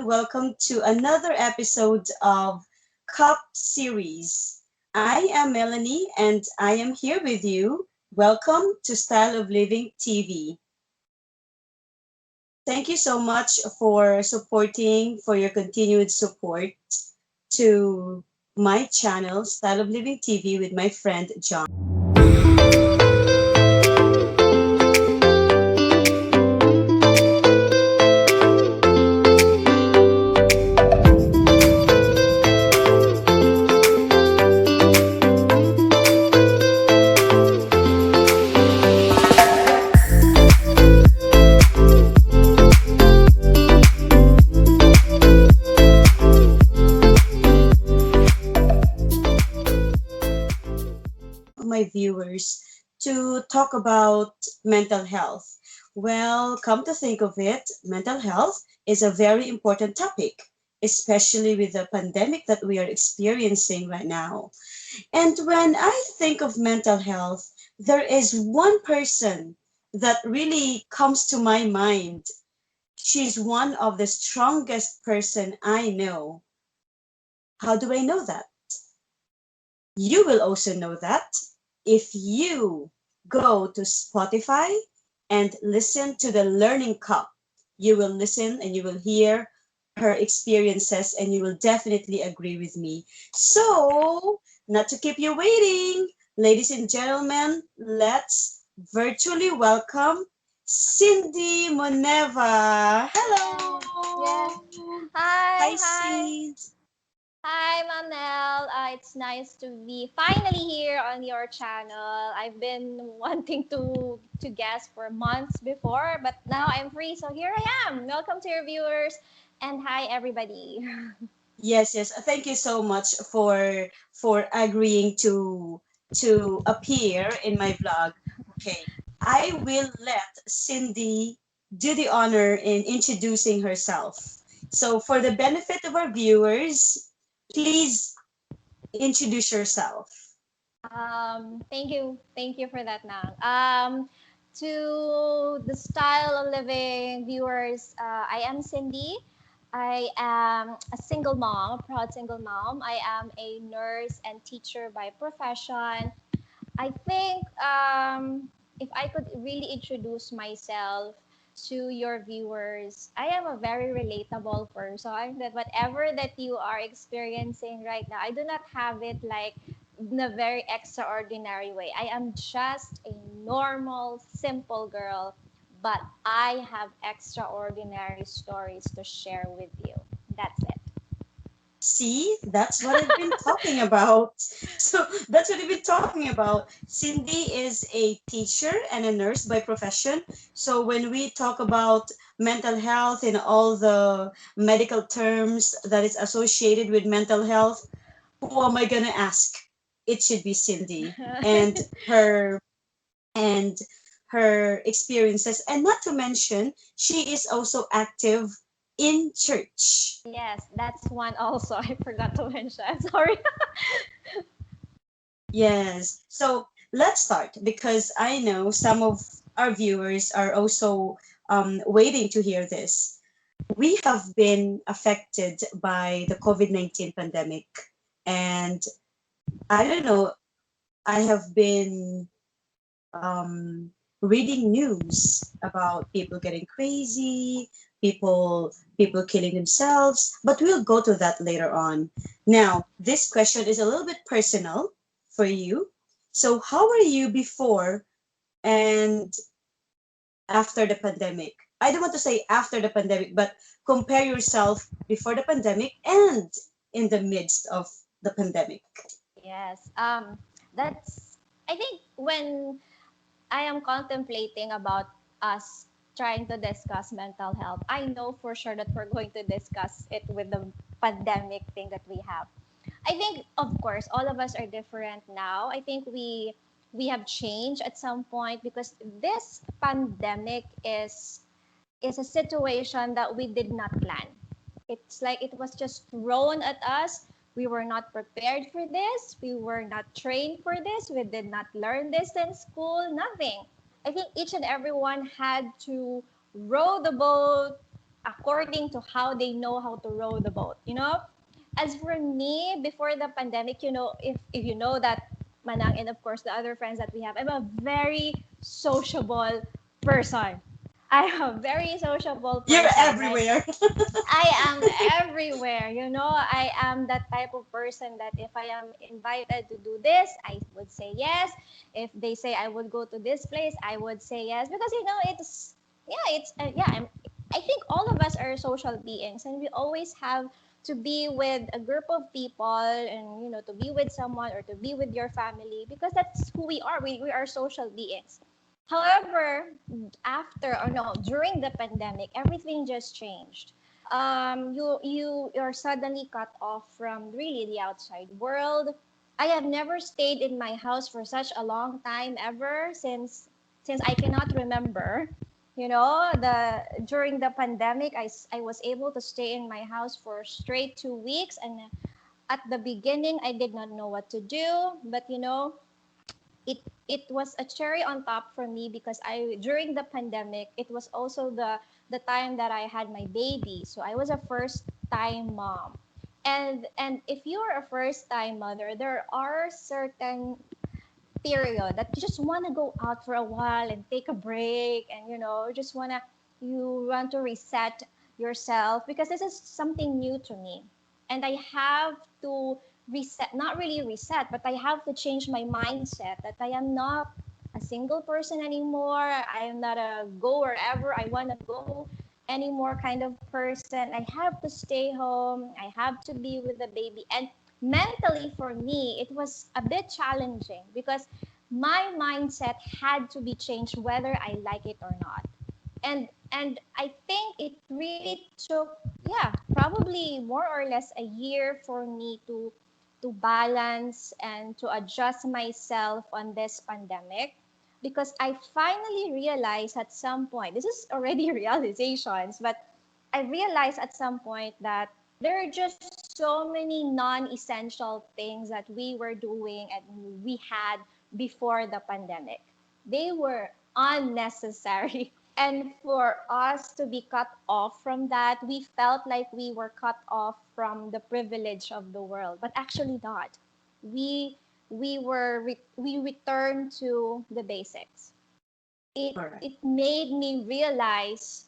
welcome to another episode of Cup Series. I am Melanie and I am here with you. Welcome to Style of Living TV. Thank you so much for your continued support to my channel, Style of Living TV, with my friend John. My viewers to talk about mental health. Well, come to think of it, mental health is a very important topic, especially with the pandemic that we are experiencing right now. And when I think of mental health, there is one person that really comes to my mind. She's one of the strongest person I know. How do I know that? You will also know that if you go to Spotify and listen to the Learning Cup. You will listen and you will hear her experiences and you will definitely agree with me. So, not to keep you waiting, ladies and gentlemen, let's virtually welcome Cindy Moneva. Yes. Hello. Hi, Hi, hi. Cindy. Hi, Manel. It's nice to be finally here on your channel. I've been wanting to guest for months before, but now I'm free, so here I am. Welcome to your viewers, and hi, everybody. Yes, yes. Thank you so much for agreeing to appear in my vlog. Okay. I will let Cindy do the honor in introducing herself. So for the benefit of our viewers, please introduce yourself. Thank you for that, Nang. To the style of living viewers, I am Cindy. I am a single mom, a proud single mom. I am a nurse and teacher by profession. I think if I could really introduce myself to your viewers, I am a very relatable person that whatever that you are experiencing right now, I do not have it like in a very extraordinary way. I am just a normal, simple girl, but I have extraordinary stories to share with you. That's it. See, that's what I've been talking about. So that's what I've been talking about. Cindy is a teacher and a nurse by profession. So when we talk about mental health and all the medical terms that is associated with mental health, who am I gonna ask? It should be Cindy and her experiences. And not to mention, she is also active in church. Yes, that's one also I forgot to mention. Sorry. Yes. So let's start because I know some of our viewers are also waiting to hear this. We have been affected by the COVID-19 pandemic. And I don't know, I have been reading news about people getting crazy, people killing themselves, but we'll go to that later on. Now, this question is a little bit personal for you. So, how were you before and after the pandemic? I don't want to say after the pandemic, but compare yourself before the pandemic and in the midst of the pandemic. Yes. That's I think when I am contemplating about us trying to discuss mental health, I know for sure that we're going to discuss it with the pandemic thing that we have. I think of course all of us are different now. I think we have changed at some point because this pandemic is a situation that we did not plan. It's like it was just thrown at us. We were not prepared for this. We were not trained for this. We did not learn this in school. Nothing. I think each and everyone had to row the boat, according to how they know how to row the boat, you know? As for me, before the pandemic, you know, if you know that Manang and of course the other friends that we have, I'm a very sociable person. I am a very sociable You're person. Like everywhere. I am everywhere. You know, I am that type of person that if I am invited to do this, I would say yes. If they say I would go to this place, I would say yes because you know it's yeah. I think all of us are social beings, and we always have to be with a group of people, and you know, to be with someone or to be with your family because that's who we are. We are social beings. However, after or no, during the pandemic, everything just changed. You're suddenly cut off from really the outside world. I have never stayed in my house for such a long time ever since I cannot remember. You know, the during the pandemic, I was able to stay in my house for straight 2 weeks, and at the beginning, I did not know what to do. But you know, it was a cherry on top for me because I during the pandemic it was also the time that I had my baby, so I was a first time mom. And if you're a first time mother, there are certain period that you just want to go out for a while and take a break, and you know you want to reset yourself because this is something new to me, and I have to reset, not really reset, but I have to change my mindset that I am not a single person anymore. I am not a go wherever I want to go anymore kind of person. I have to stay home, I have to be with the baby. And mentally for me it was a bit challenging because my mindset had to be changed whether I like it or not. And I think it really took, yeah, probably more or less a year for me to balance and to adjust myself on this pandemic because I finally realized at some point, this is already realizations, but I realized at some point that there are just so many non-essential things that we were doing and we had before the pandemic. They were unnecessary. And for us to be cut off from that, we felt like we were cut off from the privilege of the world, but actually not. We we returned to the basics. Correct. It made me realize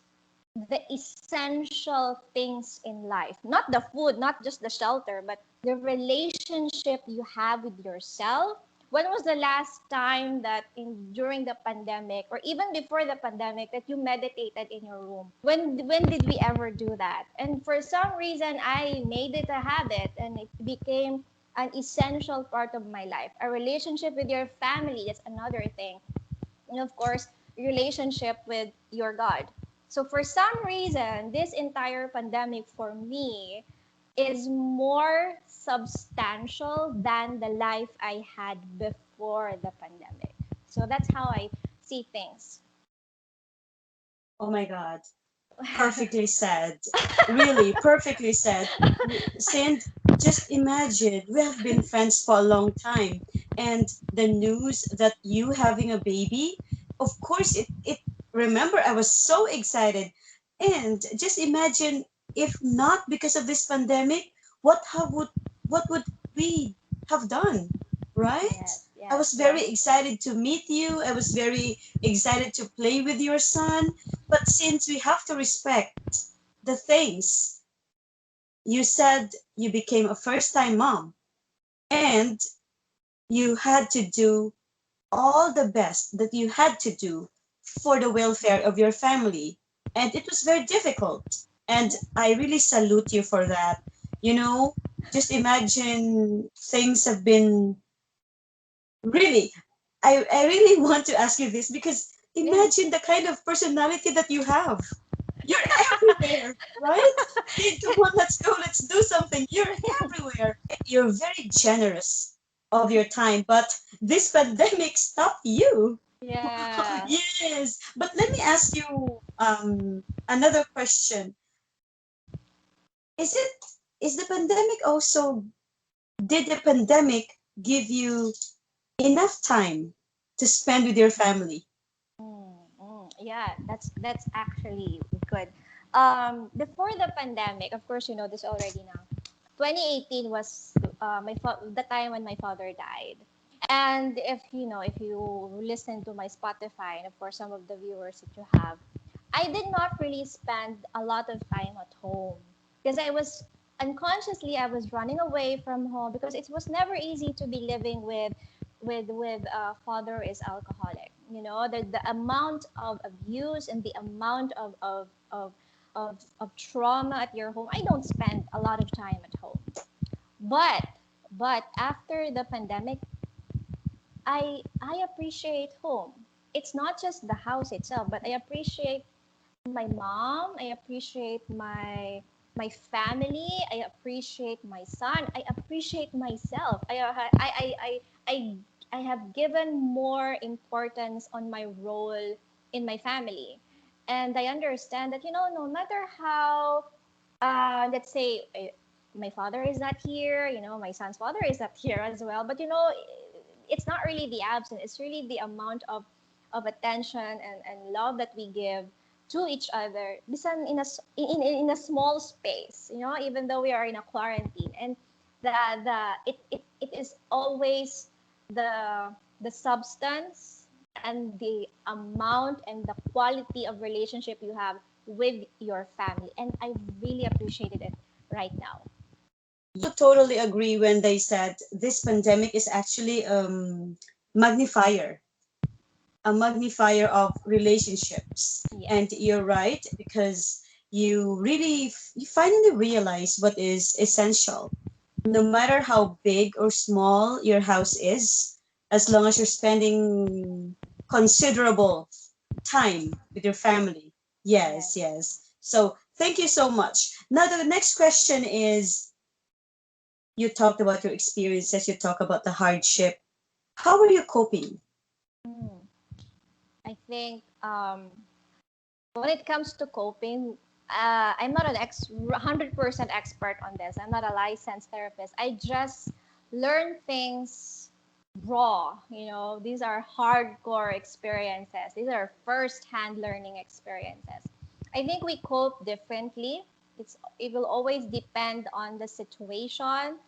the essential things in life, not the food, not just the shelter, but the relationship you have with yourself. When was the last time that in during the pandemic or even before the pandemic that you meditated in your room? When did we ever do that? And for some reason I made it a habit and it became an essential part of my life. A relationship with your family, that's another thing, and of course relationship with your God. So for some reason this entire pandemic for me is more substantial than the life I had before the pandemic. So that's how I see things. Oh my God. Perfectly said. Really, perfectly said. Sind, just imagine, we have been friends for a long time, and the news that you having a baby, of course, remember, I was so excited. And just imagine if not because of this pandemic, what have what would we have done, right? Yes, I yes, was very yes. excited to meet you. I was very excited to play with your son. But since we have to respect the things, you said you became a first time mom and you had to do all the best that you had to do for the welfare of your family. And it was very difficult. And I really salute you for that. You know, just imagine things have been really, I really want to ask you this because Yeah. imagine the kind of personality that you have. You're everywhere, right? Say, come on, let's go, let's do something. You're everywhere. You're very generous of your time, but this pandemic stopped you. Yeah. Yes, but let me ask you another question. Is it is the pandemic also did the pandemic give you enough time to spend with your family? Yeah, that's actually good. Before the pandemic, of course, you know this already now. 2018 was the time when my father died. And if you listen to my Spotify, and of course some of the viewers that you have, I did not really spend a lot of time at home because I was unconsciously I was running away from home because it was never easy to be living with a father who is alcoholic. You know, the amount of abuse and the amount of trauma at your home. I don't spend a lot of time at home. But after the pandemic, I appreciate home. It's not just the house itself, but I appreciate my mom. I appreciate my family. I appreciate my son. I appreciate myself. I I have given more importance on my role in my family, and I understand that no matter how let's say my father is not here, my son's father is not here as well, but it's not really the absence, it's really the amount of attention and love that we give to each other bisan in a small space, even though we are in a quarantine. And it is always the substance and the amount and the quality of relationship you have with your family, and I really appreciated it right now. You totally agree when they said this pandemic is actually magnifier, a magnifier of relationships. Yes. And you're right, because you finally realize what is essential. No matter how big or small your house is, as long as you're spending considerable time with your family. Yes. Yes, yes. So thank you so much. Now the next question is, you talked about your experiences, you talk about the hardship. How are you coping? Mm. I think when it comes to coping, I'm not 100% expert on this. I'm not a licensed therapist. I just learn things raw. These are hardcore experiences. These are first-hand learning experiences. I think we cope differently. It will always depend on the situation,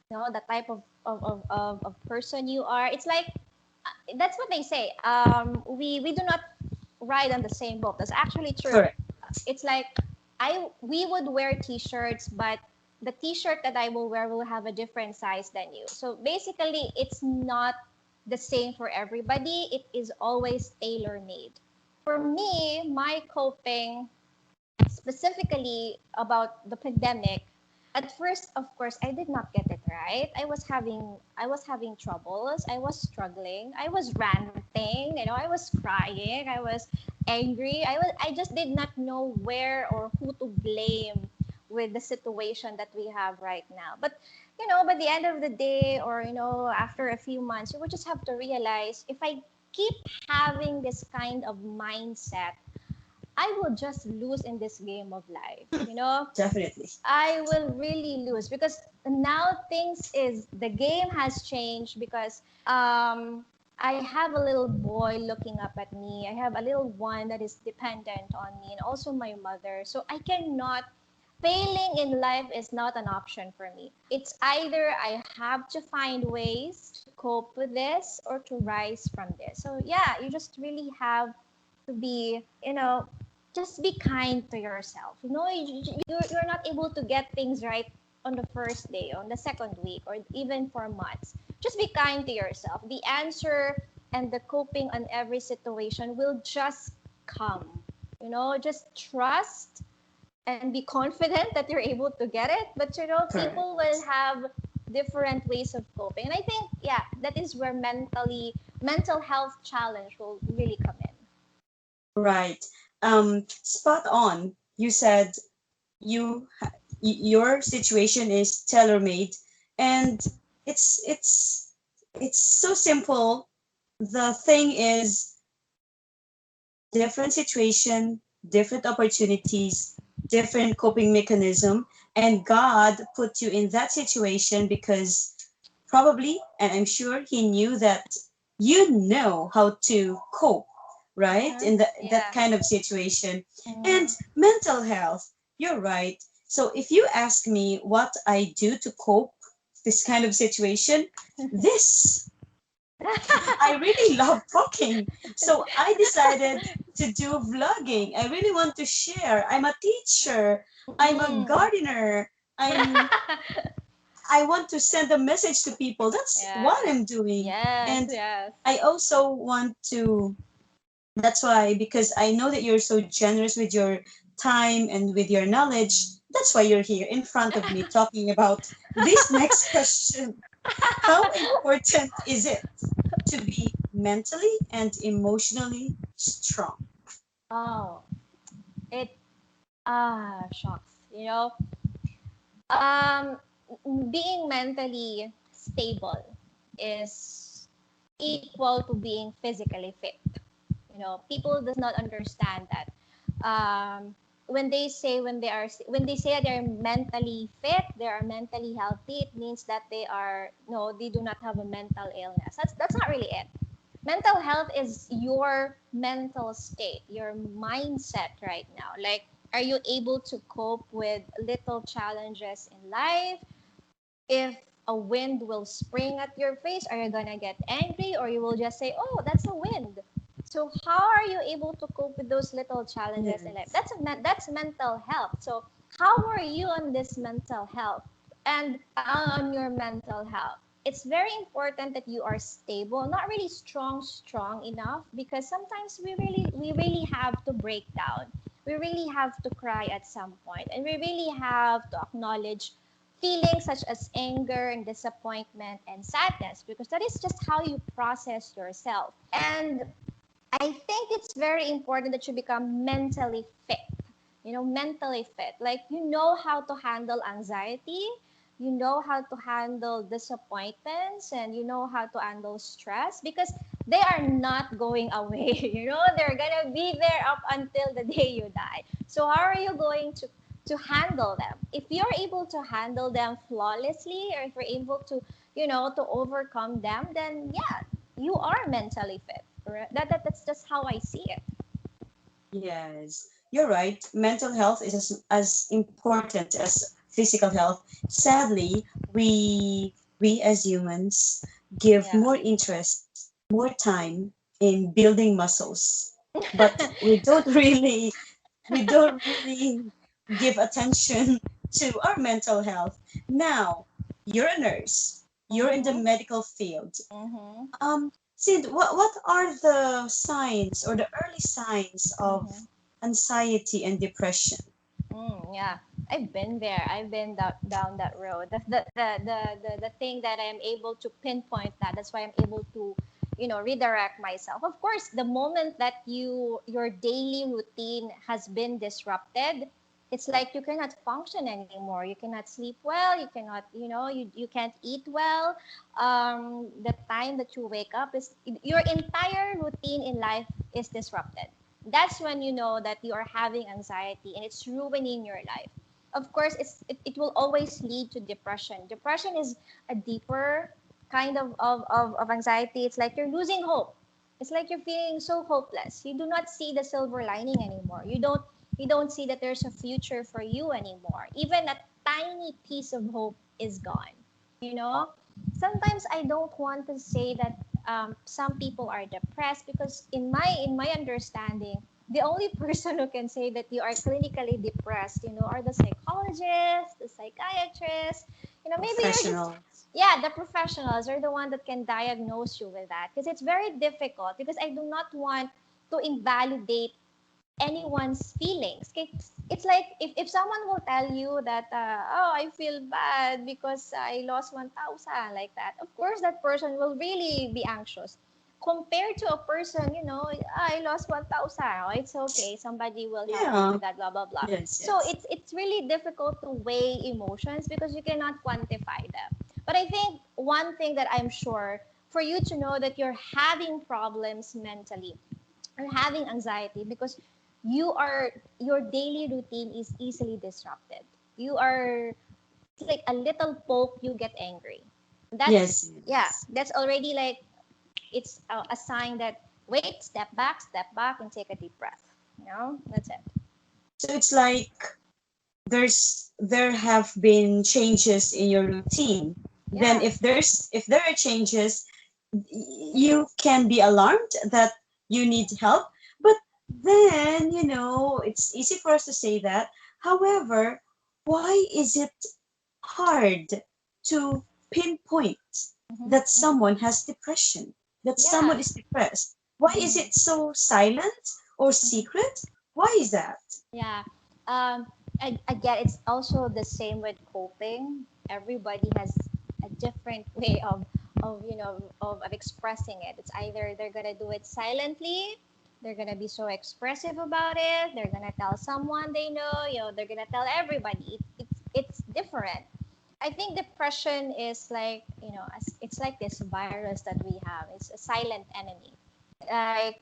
the type of person you are. It's like that's what they say. We do not ride on the same boat. That's actually true. Correct. It's like we would wear t-shirts, but the t-shirt that I will wear will have a different size than you. So basically, it's not the same for everybody. It is always tailor made. For me, my coping specifically about the pandemic, at first, of course, I did not get it right. I was having troubles. I was struggling. I was ranting. I was crying. I was angry. I just did not know where or who to blame with the situation that we have right now. But by the end of the day, or after a few months, you would just have to realize, if I keep having this kind of mindset, I will just lose in this game of life. Definitely. I will really lose because now things is the game has changed because I have a little boy looking up at me. I have a little one that is dependent on me, and also my mother. So I cannot, failing in life is not an option for me. It's either I have to find ways to cope with this or to rise from this. So yeah, you just really have to be, just be kind to yourself. You're not able to get things right on the first day, on the second week, or even for months. Just be kind to yourself. The answer and the coping on every situation will just come. Just trust and be confident that you're able to get it. But Correct. people will have different ways of coping. And I think, yeah, that is where mental health challenge will really come in. Right. Spot on. You said your situation is tailor-made, and it's it's so simple. The thing is, different situation, different opportunities, different coping mechanism, and God put you in that situation because probably, and I'm sure he knew that you know how to cope right? In that Yeah. kind of situation. And Mm. mental health, you're right. So if you ask me what I do to cope this kind of situation, this I really love talking. So I decided to do vlogging. I really want to share. I'm a teacher. I'm a Mm. gardener. I want to send a message to people. That's what Yeah. I'm doing. Yes, And yes. I also want to, that's why, because I know that you're so generous with your time and with your knowledge, that's why you're here in front of me talking about this next question. How important is it to be mentally and emotionally strong? Oh, it shocks. Um, being mentally stable is equal to being physically fit. People does not understand that. Um, when they say that they're mentally fit, they are mentally healthy. It means that they are no, they do not have a mental illness. That's not really it. Mental health is your mental state, your mindset right now. Like, are you able to cope with little challenges in life? If a wind will spring at your face, are you gonna get angry, or you will just say, "Oh, that's a wind"? So how are you able to cope with those little challenges in life? Yes. That's mental health. So how are you on this mental health and on your mental health? It's very important that you are stable, not really strong enough, because sometimes we really have to break down. We really have to cry at some point, and we really have to acknowledge feelings such as anger and disappointment and sadness, because that is just how you process yourself. And I think it's very important that you become mentally fit. Mentally fit. Like, how to handle anxiety, how to handle disappointments, and how to handle stress, because they are not going away. They're gonna be there up until the day you die. So how are you going to handle them? If you're able to handle them flawlessly, or if you're able to overcome them, then yeah, you are mentally fit. Right? That's just how I see it. Yes, you're right. Mental health is as important as physical health. Sadly, we as humans give Yeah. more interest, more time in building muscles, but we don't really give attention to our mental health. Now, you're a nurse. You're in the Mm-hmm. medical field. Mm-hmm. Sid, what are the signs or the early signs of Mm-hmm. anxiety and depression? Yeah, I've been there. I've been down that road. The thing that I'm able to pinpoint that's why I'm able to, redirect myself. Of course, the moment that your daily routine has been disrupted, it's like you cannot function anymore. You cannot sleep well. You cannot, you can't eat well. The time that you wake up is your entire routine in life is disrupted. That's when you know that you are having anxiety and it's ruining your life. Of course, it will always lead to depression. Depression is a deeper kind of anxiety. It's like you're losing hope. It's like you're feeling so hopeless. You do not see the silver lining anymore. You don't see that there's a future for you anymore. Even a tiny piece of hope is gone. You know, sometimes I don't want to say that some people are depressed, because in my understanding, the only person who can say that you are clinically depressed, are the psychologists, the psychiatrists. Maybe you're just, Professional. yeah, the professionals are the one that can diagnose you with that, because it's very difficult, because I do not want to invalidate anyone's feelings. Okay? It's like if someone will tell you that, oh, I feel bad because I lost 1,000, like that. Of course, that person will really be anxious. Compared to a person, I lost 1,000. Oh, it's okay. Somebody will help me Yeah. with that, blah, blah, blah. Yes, So yes. it's really difficult to weigh emotions, because you cannot quantify them. But I think one thing that I'm sure, for you to know that you're having problems mentally, or having anxiety, because your daily routine is easily disrupted. It's like a little poke, you get angry. Yes, Yeah, yes. that's already like, it's a sign that Wait, step back, and take a deep breath. That's it. So it's like there have been changes in your routine. Then Yeah. if there are changes, you can be alarmed that you need help. But then, it's easy for us to say that. However, why is it hard to pinpoint Hmm. that Hmm. someone has depression, that Yeah. someone is depressed? Why is Hmm. it so silent or Hmm. secret? Why is that? Yeah. Again, it's also the same with coping. Everybody has a different way of expressing it. It's either they're gonna do it silently, they're gonna be so expressive about it, they're gonna tell someone they know, they're gonna tell everybody. It's different. I think depression is like, it's like this virus that we have. It's a silent enemy. Like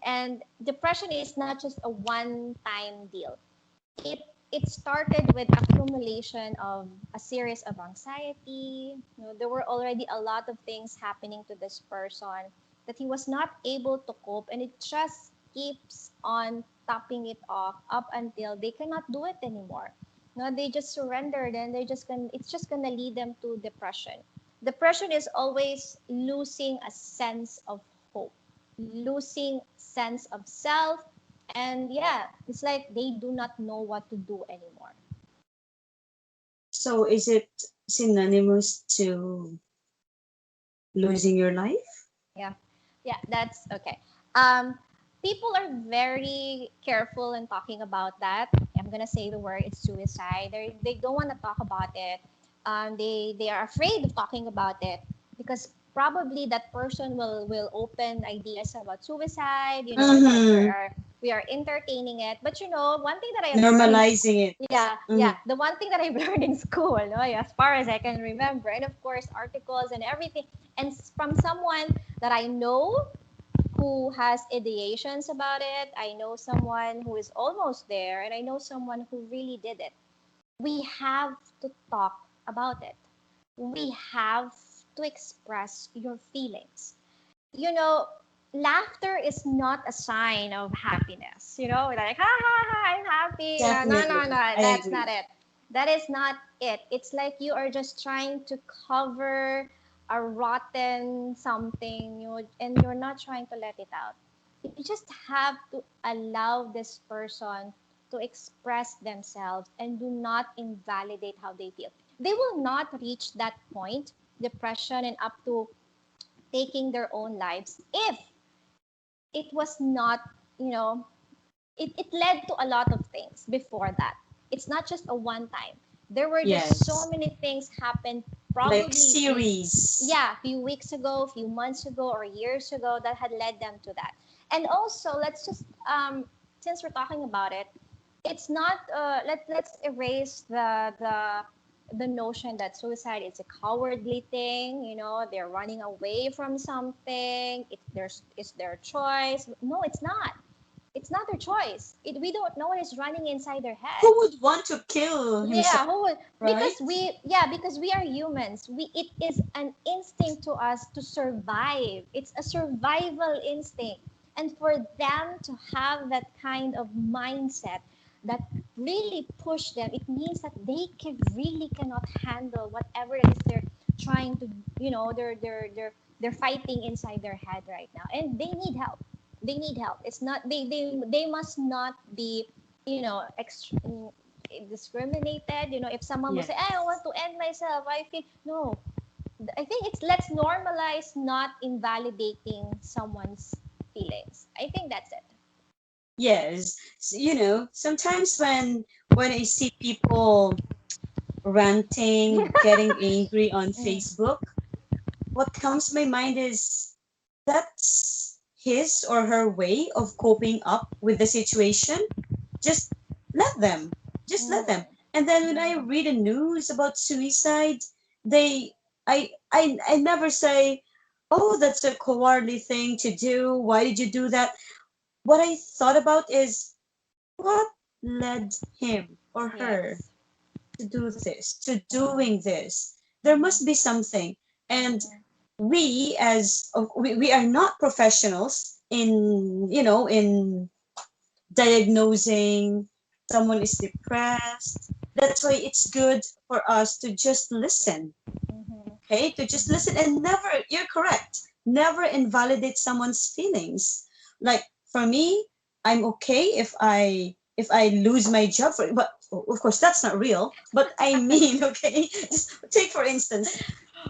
and depression is not just a one-time deal. It started with accumulation of a series of anxiety. There were already a lot of things happening to this person that he was not able to cope, and it just keeps on topping it off up until they cannot do it anymore. No, they just surrendered, and it's just gonna lead them to depression. Depression is always losing a sense of hope, losing sense of self, and yeah, it's like they do not know what to do anymore. So is it synonymous to losing your life? Yeah, yeah, that's okay. Um, People are very careful in talking about that. I'm gonna say the word, it's suicide. They don't want to talk about it. They are afraid of talking about it because probably that person will open ideas about suicide. Mm-hmm. We are entertaining it. But one thing that I have learned in Normalizing it. yeah, Mm-hmm. yeah. The one thing that I've learned in school, no, as far as I can remember, and of course articles and everything, and from someone that I know who has ideations about it. I know someone who is almost there, and I know someone who really did it. We have to talk about it. We have to express your feelings. you know, Laughter is not a sign of happiness. Like, ha ha ha, I'm happy. No, no, no, Definitely. no, I that's not agree. it. That is not it. It's like you are just trying to cover a rotten something, and you're not trying to let it out. You just have to allow this person to express themselves and do not invalidate how they feel. They will not reach that point, depression and up to taking their own lives, if it was not, you know, it led to a lot of things before that. It's not just a one time. There were just so Yes. many things happened Like probably series. yeah, a few weeks ago, a few months ago, or years ago that had led them to that. And also, let's just, since we're talking about it, it's not, let's erase the notion that suicide is a cowardly thing. They're running away from something. It's their choice. No, it's not. It's not their choice. We don't know what is running inside their head. Who would want to kill himself, Yeah, who would? right? Because we are humans. It is an instinct to us to survive. It's a survival instinct. And for them to have that kind of mindset that really push them, it means that they really cannot handle whatever it is they're trying to, they're fighting inside their head right now. And they need help. They need help. It's not they must not be, discriminated. If someone will say, I Yes. want to end myself, I feel no. I think it's let's normalize not invalidating someone's feelings. I think that's it. Yes. Sometimes when I see people ranting, getting angry on Mm. Facebook, what comes to my mind is that's his or her way of coping up with the situation. Just let them. Just let them. Mm. And then when I Mm. read the news about suicide, they I never say, "Oh, that's a cowardly thing to do. Why did you do that?" What I thought about is what led him or her Yes. to do this, to doing Mm. this. There must Mm-hmm. be something. And Mm-hmm. we are not professionals in, in diagnosing someone is depressed. That's why it's good for us to just listen, Mm-hmm. okay? To just listen and never, you're correct, never invalidate someone's feelings. Like for me, I'm okay if I lose my job for, but of course that's not real. But I mean, okay, just take for instance,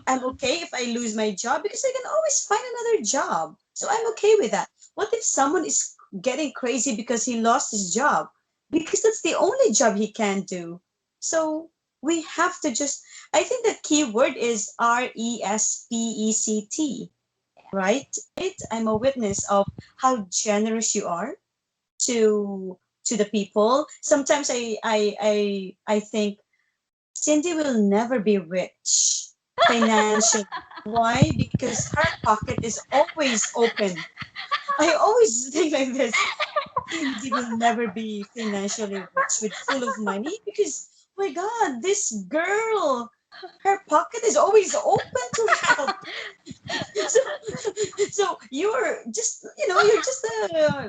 I'm okay if I lose my job because I can always find another job. So I'm okay with that. What if someone is getting crazy because he lost his job? Because that's the only job he can do. So we have to just, I think the key word is respect, right? I'm a witness of how generous you are to the people. Sometimes I think Cindy will never be rich financially. Why? Because her pocket is always open. I always think like this. Cindy will never be financially rich with full of money because, my God, this girl, her pocket is always open to help. So, so you're just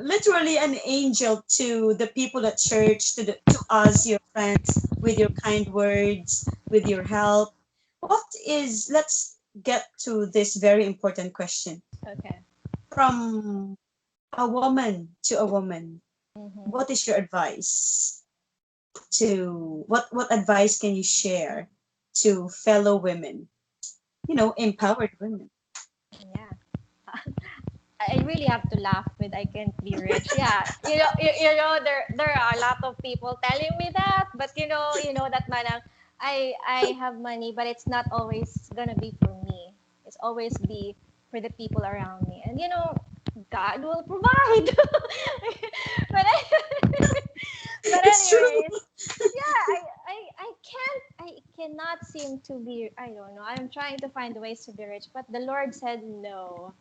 literally an angel to the people at church, to us, your friends, with your kind words, with your help. Let's get to this very important question. Okay. From a woman to a woman, Mm-hmm. what is your advice what advice can you share to fellow women, empowered women? Yeah. I really have to laugh with I can't be rich. Yeah, there are a lot of people telling me that, but that manang I have money, but it's not always gonna be for me. It's always be for the people around me, and God will provide. but I, but It's true. anyways, yeah, I cannot seem to be. I don't know. I'm trying to find ways to be rich, but the Lord said no.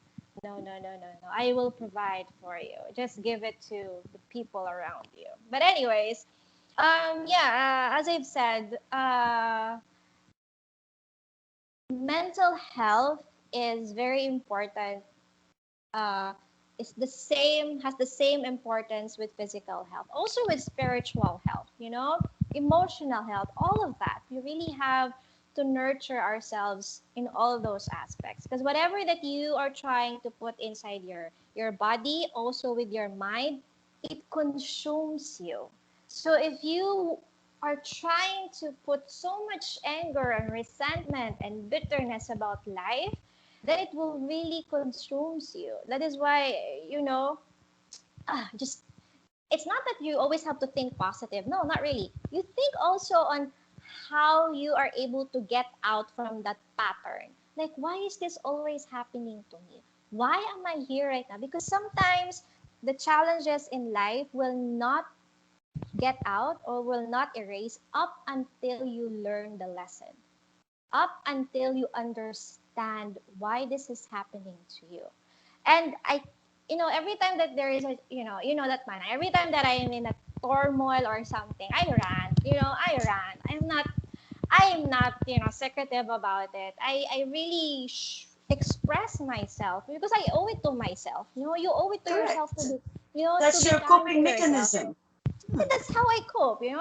No, no, no, no, no. I will provide for you. Just give it to the people around you. But anyways, yeah, as I've said, mental health is very important. uh, is the same has the same importance with physical health, also with spiritual health, emotional health, all of that. We really have to nurture ourselves in all those aspects, because whatever that you are trying to put inside your body, also with your mind, it consumes you. So if you are trying to put so much anger and resentment and bitterness about life, then it will really consumes you. That is why, just it's not that you always have to think positive. No, not really. You think also on how you are able to get out from that pattern. Like, why is this always happening to me? Why am I here right now? Because sometimes the challenges in life will not get out or will not erase up until you learn the lesson, up until you understand why this is happening to you. And every time that there is that man, every time that I am in a turmoil or something, I rant. I rant. I'm not secretive about it. I really express myself because I owe it to myself. You owe it to yourself to Correct. be, to That's be your kind to coping yourself. mechanism. Hmm. That's how I cope. If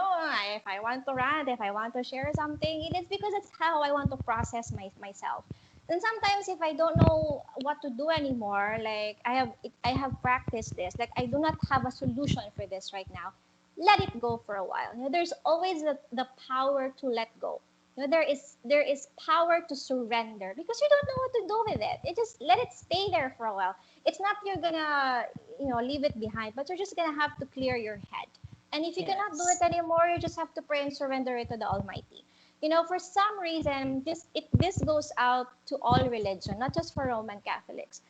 I want to rant, if I want to share something, it is because that's how I want to process myself. And sometimes if I don't know what to do anymore, like I have practiced this. Like I do not have a solution for this right now. Let it go for a while. There's always the power to let go. There is power to surrender because you don't know what to do with it. It just let it stay there for a while. It's not you're gonna leave it behind, but you're just gonna have to clear your head. And if you cannot do it Yes. anymore, you just have to pray and surrender it to the Almighty. For some reason, this goes out to all religion, not just for Roman Catholics.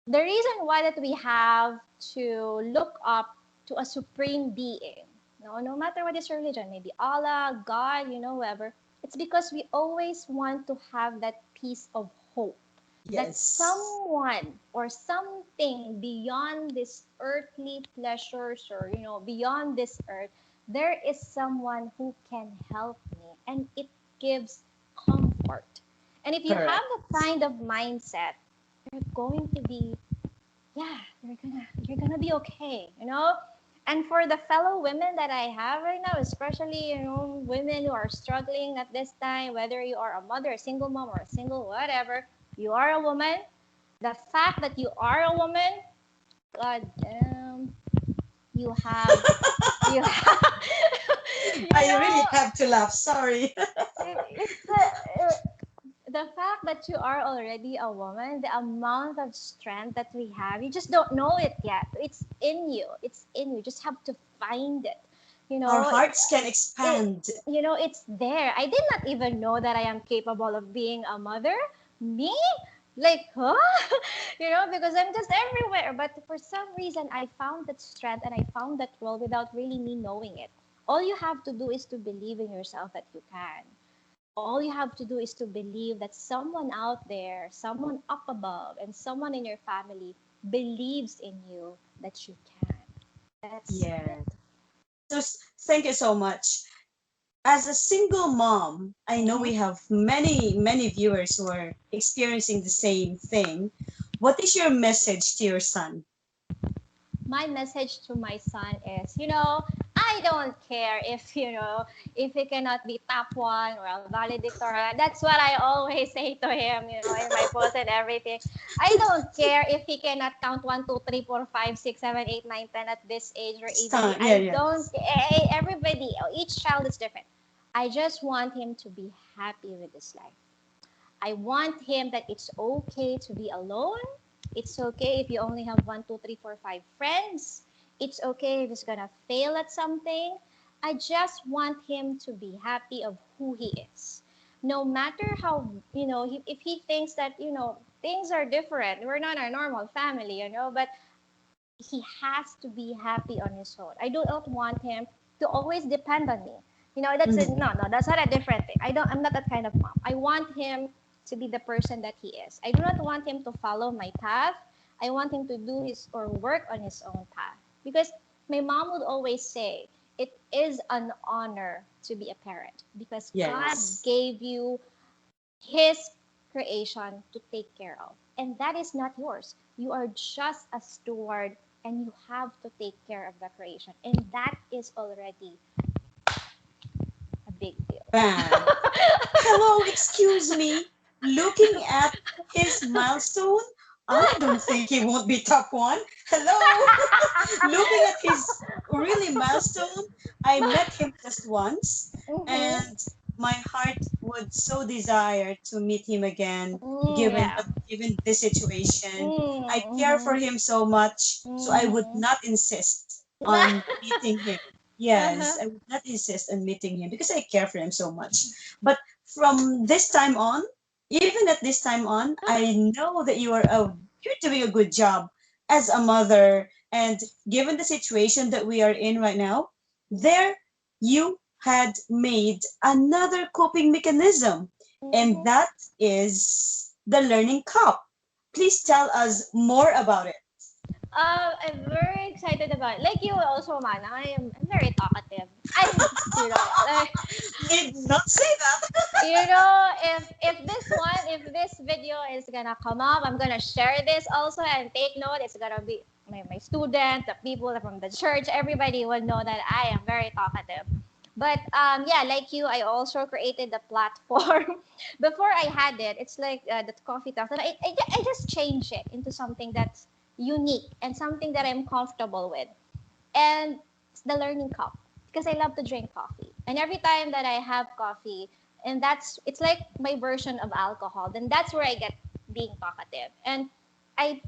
The reason why that we have to look up to a supreme being, no matter what is your religion, maybe Allah, God, whoever, it's because we always want to have that piece of hope that Yes. someone or something beyond this earthly pleasures, or beyond this earth, there is someone who can help me, and it gives comfort. And if you have Correct. that kind of mindset, you're going to be, yeah, you're gonna be okay, you know. And for the fellow women that I have right now, especially, women who are struggling at this time, whether you are a mother, a single mom, or a single whatever, you are a woman. The fact that you are a woman, god damn, you have you have you I really know have to laugh. Sorry. the fact that you are already a woman, the amount of strength that we have, you just don't know it yet. It's in you. It's in you. You just have to find it. You Our know, hearts can it expand. it's there. I did not even know that I am capable of being a mother. Me? Like, huh? Because I'm just everywhere. But for some reason, I found that strength and I found that role without really me knowing it. All you have to do is to believe in yourself that you can. All you have to do is to believe that someone out there, someone up above, and someone in your family believes in you that you can. That's it. Yeah. So thank you so much. As a single mom, I know Mm-hmm. we have many viewers who are experiencing the same thing. What is your message to your son? My message to my son is, I don't care if he cannot be top one or a valedictorian. That's what I always say to him, in my post and everything. I don't care if he cannot count 1, 2, 3, 4, 5, 6, 7, 8, 9, 10 at this age or ABCD. Son, yeah, I yeah. don't, everybody, each child is different. I just want him to be happy with his life. I want him that it's okay to be alone. It's okay if you only have 1, 2, 3, 4, 5 friends. It's okay if he's gonna fail at something. I just want him to be happy of who he is. No matter how, if he thinks that, things are different, we're not a normal family, but he has to be happy on his own. I do not want him to always depend on me. That's it. Mhm. No, no, that's not a different thing. I'm not that kind of mom. I want him to be the person that he is. I do not want him to follow my path. I want him to do his or work on his own path. Because my mom would always say, it is an honor to be a parent because God Yes. gave you his creation to take care of. And that is not yours. You are just a steward and you have to take care of the creation. And that is already a big deal. Bam. Hello, excuse me. Looking at his milestone, I don't think he won't be top one. Hello. Looking at his really milestone, I met him just once, Mm-hmm. and my heart would so desire to meet him again, given Yeah. given this situation. I care for Mm-hmm. him so much, so I would Mm-hmm. not insist on meeting him. Yes, Uh-huh. I would not insist on meeting him because I care for him so much. But from this time on, even at this time on, I know that you're doing a good job as a mother, and given the situation that we are in right now, there you had made another coping mechanism, and Mm-hmm. that is the learning cup. Please tell us more about it. I'm very excited about it. Like you also, man. I'm very talkative. I, like, Did not say that. if this video is gonna come up, I'm gonna share this also and take note. It's gonna be my student, the people from the church, everybody will know that I am very talkative. But yeah, like you, I also created the platform. Before I had it, it's like the coffee talk, and I just changed it into something that's unique and something that I'm comfortable with. And it's the learning cup because I love to drink coffee. And every time that I have coffee, and it's like my version of alcohol, then that's where I get being talkative. And I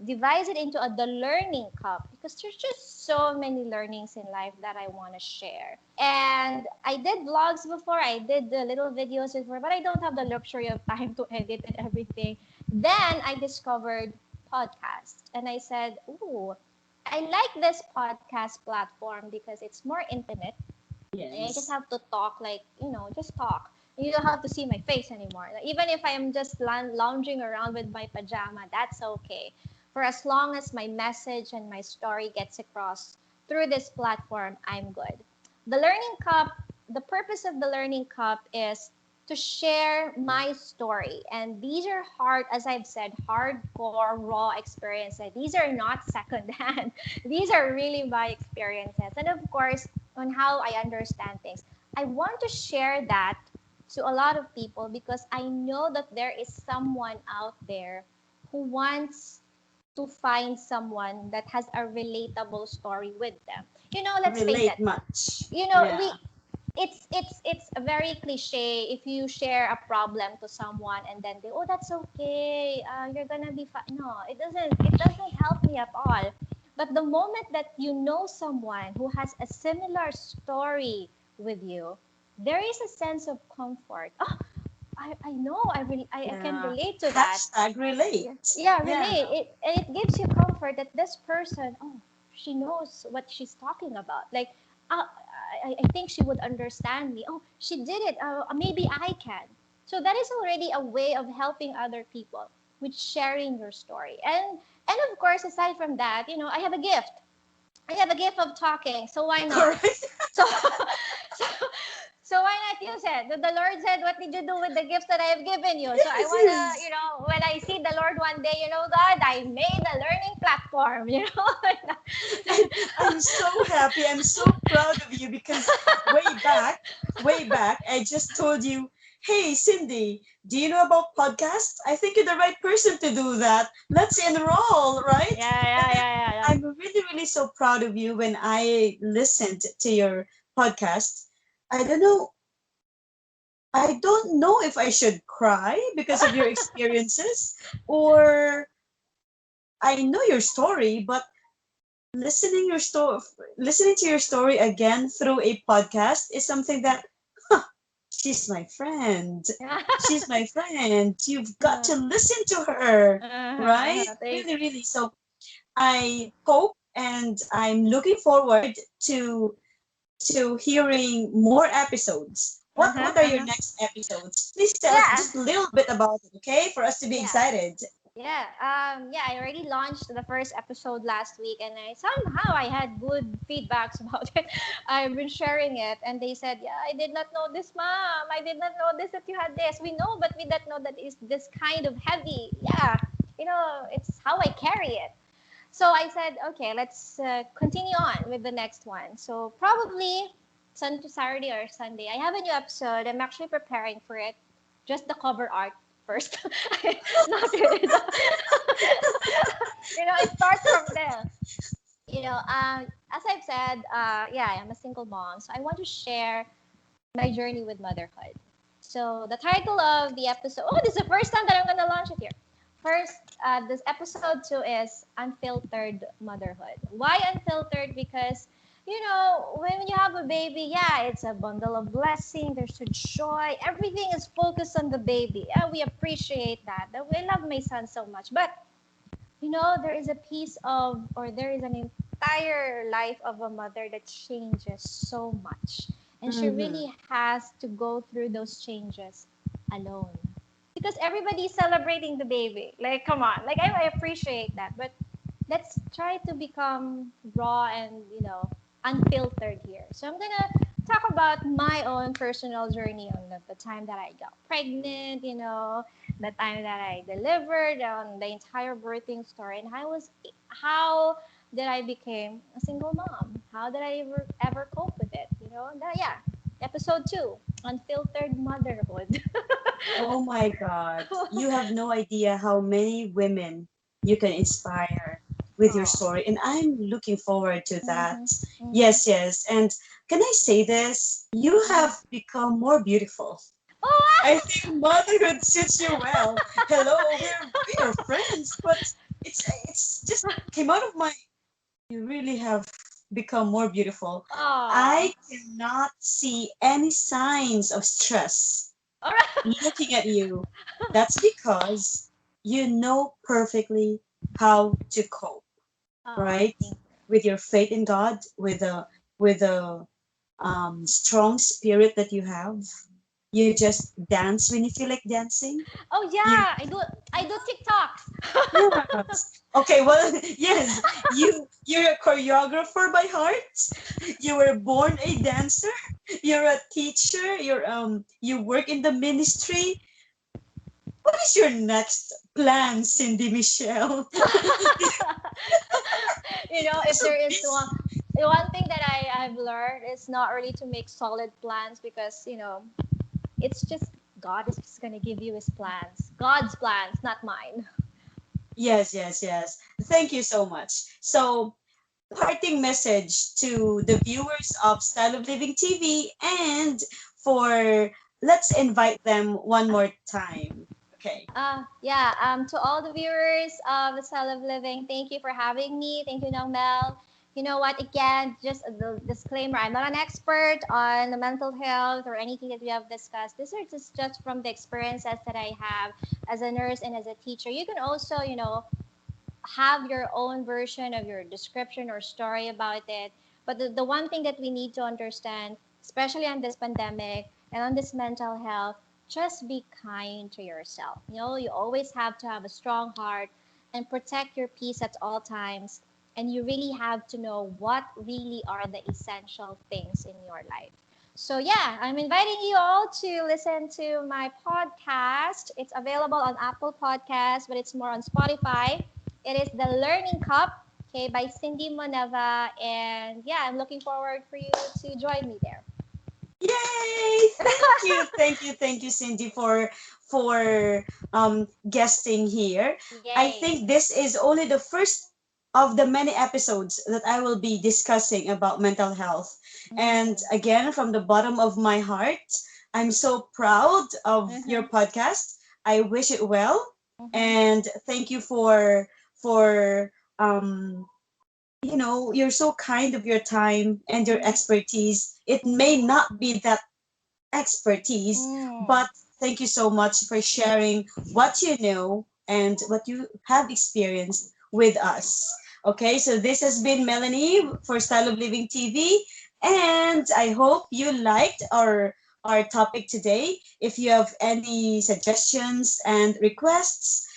devise it into the learning cup because there's just so many learnings in life that I want to share. And I did vlogs before, I did the little videos before, but I don't have the luxury of time to edit and everything. Then I discovered podcast and I said, ooh, I like this podcast platform because it's more intimate. I just Yes. have to talk like, just talk. You don't have to see my face anymore. Like, even if I am just lounging around with my pajama, that's okay. For as long as my message and my story gets across through this platform, I'm good. The Learning Cup, the purpose of the Learning Cup is to share my story. And these are hard, as I've said, hardcore, raw experiences. These are not secondhand. These are really my experiences. And of course, on how I understand things. I want to share that to a lot of people because I know that there is someone out there who wants to find someone that has a relatable story with them. Let's face Relate it. much. We Yeah. it's a very cliche if you share a problem to someone and then they, oh, that's okay, you're gonna be fine. No, it doesn't help me at all. But the moment that you know someone who has a similar story with you, there is a sense of comfort. Oh, I know, I can Yeah. relate to that. Hashtag relate. Yeah, yeah, Yeah. relate. It gives you comfort that this person, oh, she knows what she's talking about. Like, I think she would understand me. Oh, she did it. Maybe I can. So that is already a way of helping other people with sharing your story. And of course, aside from that, I have a gift. I have a gift of talking. So why not? Correct. So, so, so why not use it? The Lord said, what did you do with the gifts that I have given you? So I Yes, want to, yes. when I see the Lord one day, God, I made a learning platform, And I'm so happy. I'm so proud of you because way back, I just told you, hey, Cindy, do you know about podcasts? I think you're the right person to do that. Let's enroll, right? Yeah, And yeah, then yeah, yeah, I'm really, really so proud of you when I listened to your podcast. I don't know. I don't know if I should cry because of your experiences or I know your story, but listening to your story again through a podcast is something that she's my friend. yeah. She's my friend. You've got Yeah. to listen to her, right? Thank Really, really. So I hope and I'm looking forward to hearing more episodes. What are your uh-huh. next episodes? Please tell us Yeah, just a little bit about it, okay? For us to be yeah. excited. Yeah, I already launched the first episode last week, and I had good feedbacks about it. I've been sharing it, and they said, "Yeah, I did not know this, mom. I did not know this that you had this. We know, but we didn't know that is this kind of heavy. Yeah, it's how I carry it." So I said, okay, let's continue on with the next one. So probably Saturday or Sunday, I have a new episode. I'm actually preparing for it. Just the cover art first. Not really. It starts from there. As I've said, yeah, I'm a single mom. So I want to share my journey with motherhood. So the title of the episode, oh, this is the first time that I'm going to launch it here. First, this episode 2 is Unfiltered Motherhood. Why unfiltered? Because, when you have a baby, yeah, it's a bundle of blessing. There's a joy. Everything is focused on the baby. Yeah, we appreciate that. We love my son so much. But there is a piece of, or there is an entire life of a mother that changes so much. And she Mm-hmm. really has to go through those changes alone. Because everybody's celebrating the baby. Like, come on. Like, I appreciate that. But let's try to become raw and, unfiltered here. So I'm going to talk about my own personal journey on the time that I got pregnant, the time that I delivered, on the entire birthing story, and how did I became a single mom? How did I ever cope with it? Yeah. Episode 2, Unfiltered Motherhood. Oh my God. You have no idea how many women you can inspire with your Oh. story. And I'm looking forward to that. Mm-hmm. Mm-hmm. Yes, yes. And can I say this? You have become more beautiful. I Oh! think motherhood suits you well. Hello, we are friends, but it's just came out of my you really have become more beautiful. Oh. I cannot see any signs of stress All right. looking at you. That's because you know perfectly how to cope, Oh, right? thank With your faith in God, with a strong spirit that you have. you just dance when you feel like dancing. Oh You yeah, I do TikToks. yes. Okay, well, yes, you're a choreographer by heart. You were born a dancer. You're a teacher. You work in the ministry. What is your next plan, Cindy Michelle? If So there is please. one thing that I've learned is not really to make solid plans because it's just God is just gonna give you his plans. God's plans, not mine. Yes, yes, yes. Thank you so much. So, parting message to the viewers of Style of Living TV and for let's invite them one more time. Okay. Yeah, to all the viewers of The Style of Living, thank you for having me. Thank you, Mel. You know what? Again, just the disclaimer: I'm not an expert on the mental health or anything that we have discussed. This is just from the experiences that I have as a nurse and as a teacher. You can also, have your own version of your description or story about it. But the one thing that we need to understand, especially on this pandemic and on this mental health, just be kind to yourself. You always have to have a strong heart and protect your peace at all times. And you really have to know what really are the essential things in your life. So, yeah, I'm inviting you all to listen to my podcast. It's available on Apple Podcasts, but it's more on Spotify. It is The Learning Cup, okay, by Cindy Moneva. And yeah, I'm looking forward for you to join me there. Yay! Thank you, Cindy, for guesting here. I Yay. think this is only the first of the many episodes that I will be discussing about mental health. And Mm. again, from the bottom of my heart, I'm so proud of your Mm-hmm. podcast. I wish it well, Mm-hmm. and thank you for you're so kind of your time and your Mm-hmm. expertise. It may not be that expertise, Mm. but thank you so much for sharing what you know and what you have experienced with us. Okay, so this has been Melanie for Style of Living TV, and I hope you liked our topic today. If you have any suggestions and requests,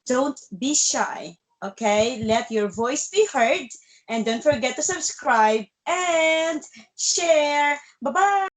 don't be shy. Okay, let your voice be heard, and don't forget to subscribe and share. Bye bye.